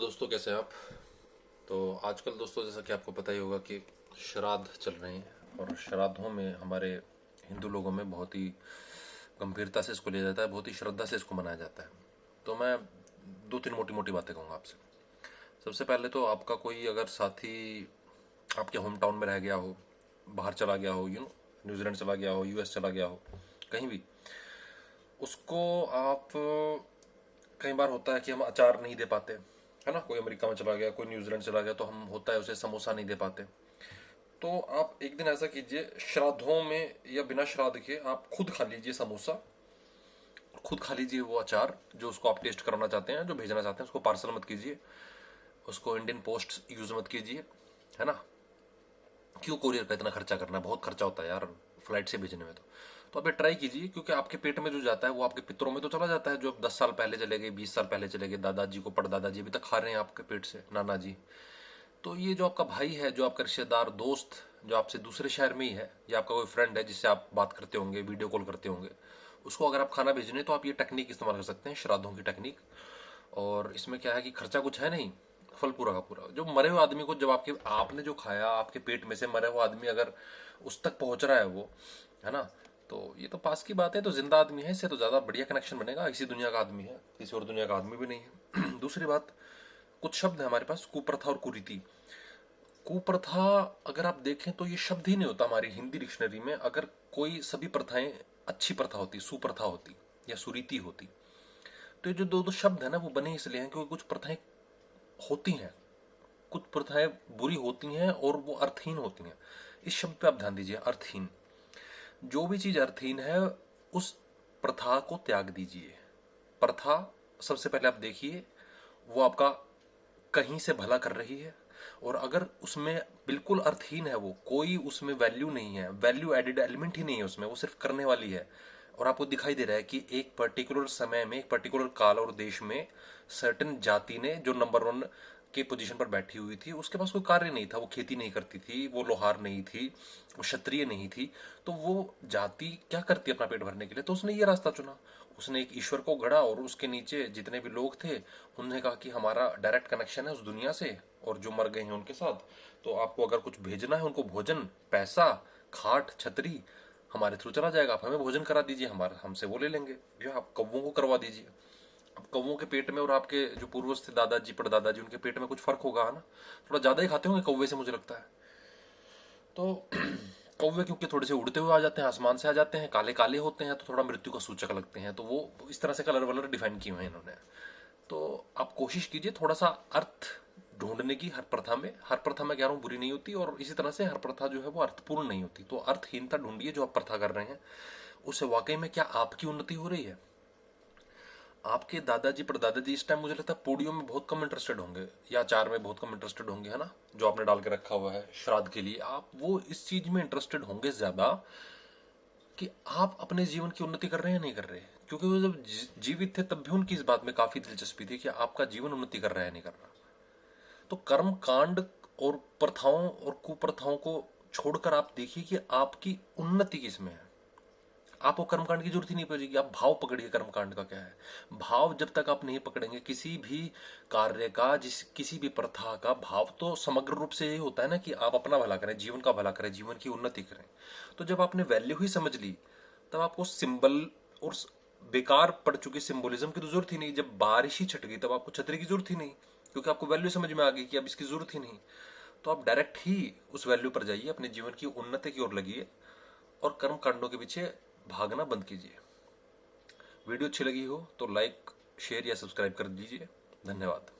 दोस्तों, कैसे हैं आप। तो आजकल दोस्तों, जैसा कि आपको पता ही होगा कि श्राद्ध चल रहे हैं और श्राद्धों में हमारे हिंदू लोगों में बहुत ही गंभीरता से इसको लिया जाता है, बहुत ही श्रद्धा से इसको मनाया जाता है। तो मैं दो तीन मोटी मोटी बातें कहूँगा आपसे। सबसे पहले तो आपका कोई अगर साथी आपके होम टाउन में रह गया हो, बाहर चला गया हो, न्यूजीलैंड चला गया हो, यूएस चला गया हो, कहीं भी, उसको आप, कई बार होता है कि हम अचार नहीं दे पाते, है ना। कोई अमेरिका में चला गया, कोई न्यूजीलैंड चला गया, तो हम, होता है, उसे समोसा नहीं दे पाते। तो आप एक दिन ऐसा कीजिए, श्राद्धों में या बिना श्राद्ध के आप खुद खा लीजिए समोसा, खुद खा लीजिए वो अचार जो उसको आप टेस्ट कराना चाहते हैं, जो भेजना चाहते हैं। उसको पार्सल मत कीजिए, उसको इंडियन पोस्ट यूज मत कीजिए, है ना। क्यों कोरियर का इतना खर्चा करना है, बहुत खर्चा होता है यार फ्लाइट से भेजने में। तो आप ये ट्राई कीजिए, क्योंकि आपके पेट में जो जाता है वो आपके पितरों में तो चला जाता है, जो 10 साल पहले चले गए, 20 साल पहले चले गए, दादाजी को परदादाजी अभी तक खा रहे हैं आपके पेट से, नाना जी। तो ये जो आपका भाई है, जो आपका रिश्तेदार, दोस्त, जो आपसे दूसरे शहर में ही है, या आपका कोई फ्रेंड है जिससे आप बात करते होंगे, वीडियो कॉल करते होंगे, उसको अगर आप खाना भेजने, तो आप ये टेक्निक इस्तेमाल कर सकते हैं, श्राद्धों की टेक्निक। और इसमें क्या है कि खर्चा कुछ है नहीं, फल पूरा का पूरा। जो मरे हुए आदमी को, जब आपने जो खाया, आपके पेट में से मरे हुआ आदमी अगर उस तक पहुंच रहा है वो, है ना, तो ये तो पास की बात है। तो जिंदा आदमी है, इससे तो ज्यादा बढ़िया कनेक्शन बनेगा। इसी दुनिया का आदमी है, किसी और दुनिया का आदमी भी नहीं है। दूसरी बात, कुछ शब्द है हमारे पास, कुप्रथा और कुरीति। कुप्रथा अगर आप देखें तो ये शब्द ही नहीं होता हमारी हिंदी डिक्शनरी में। अगर कोई, सभी प्रथाएं अच्छी प्रथा होती, सुप्रथा होती या सुरीति होती। तो ये जो दो दो शब्द है ना, वो बने इसलिए हैं क्योंकि कुछ प्रथाएं होती हैं, कुछ प्रथाएं बुरी होती हैं और वो अर्थहीन होती हैं। इस शब्द पे आप ध्यान दीजिए, अर्थहीन। जो भी चीज अर्थहीन है, उस प्रथा को त्याग दीजिए। प्रथा, सबसे पहले आप देखिए, वो आपका कहीं से भला कर रही है, और अगर उसमें बिल्कुल अर्थहीन है, वो कोई उसमें वैल्यू नहीं है, वैल्यू एडेड एलिमेंट ही नहीं है उसमें, वो सिर्फ करने वाली है, और आपको दिखाई दे रहा है कि एक पर्टिकुलर समय में, एक पर्टिकुलर काल और देश में सर्टेन जाति ने, जो नंबर 1 के पोजीशन पर बैठी हुई थी, उसके पास कोई कार्य नहीं था, वो खेती नहीं करती थी, वो लोहार नहीं थी, वो क्षत्रिय नहीं थी, तो वो जाति क्या करती अपना पेट भरने के लिए, तो उसने ये रास्ता चुना। उसने एक ईश्वर को गढ़ा, और उसके नीचे जितने भी लोग थे, उन्होंने कहा कि हमारा डायरेक्ट कनेक्शन है उस दुनिया से, और जो मर गए हैं उनके साथ, तो आपको अगर कुछ भेजना है उनको, भोजन, पैसा, खाट, छतरी, हमारे थ्रू चला जाएगा। आप हमें भोजन करा दीजिए, हमारा, हमसे वो ले लेंगे, जो आप कौवों को करवा दीजिए। अब कौवों के पेट में और आपके जो पूर्वज थे, दादाजी परदादाजी, उनके पेट में कुछ फर्क होगा ना, थोड़ा ज्यादा ही खाते होंगे कौवे से, मुझे लगता है। तो कौवे क्योंकि थोड़े से उड़ते हुए आ जाते हैं, आसमान से आ जाते हैं, काले काले होते हैं, तो थोड़ा मृत्यु का सूचक लगते हैं, तो वो इस तरह से कलर वलर डिफाइन किए हुए हैं इन्होंने। तो आप कोशिश कीजिए थोड़ा सा अर्थ ढूंढने की हर प्रथा में। हर प्रथा मैं कह रहा हूँ बुरी नहीं होती, और इसी तरह से हर प्रथा जो है वो अर्थपूर्ण नहीं होती। तो अर्थहीनता ढूंढिए जो आप प्रथा कर रहे हैं, उससे वाकई में क्या आपकी उन्नति हो रही है। आपके दादाजी परदादाजी इस टाइम मुझे लगता है पूड़ियों में बहुत कम इंटरेस्टेड होंगे, या अचार में बहुत कम इंटरेस्टेड होंगे, है ना, जो आपने डाल के रखा हुआ है श्राद्ध के लिए। आप वो इस चीज में इंटरेस्टेड होंगे ज्यादा कि आप अपने जीवन की उन्नति कर रहे हैं या नहीं कर रहे, क्योंकि वो जब जीवित थे तब भी उनकी इस बात में काफी दिलचस्पी थी कि आपका जीवन उन्नति कर रहा है नहीं कर रहा। तो कर्म कांड और प्रथाओं और कुप्रथाओं को छोड़कर आप देखिए कि आपकी उन्नति किसमें है। आपको कर्मकांड की जरूरत ही नहीं पड़ेगी। आप भाव पकड़िए, कर्मकांड का क्या है। भाव जब तक आप नहीं पकड़ेंगे किसी भी कार्य का, किसी भी प्रथा का, भाव तो समग्र रूप से यही होता है ना कि आप अपना भला करें, जीवन का भला करें, जीवन की उन्नति करें। तो जब आपने वैल्यू ही समझ ली, तब आपको सिंबल और बेकार पड़ चुकी सिंबोलिज्म की तो जरूरत ही नहीं। जब बारिश ही छट गई तब आपको छतरी की जरूरत ही नहीं, क्योंकि आपको वैल्यू समझ में आ गई कि अब इसकी जरूरत ही नहीं। तो आप डायरेक्ट ही उस वैल्यू पर जाइए, अपने जीवन की उन्नति की ओर लगिए, और कर्म कांडों के पीछे भागना बंद कीजिए। वीडियो अच्छी लगी हो तो लाइक, शेयर या सब्सक्राइब कर दीजिए। धन्यवाद।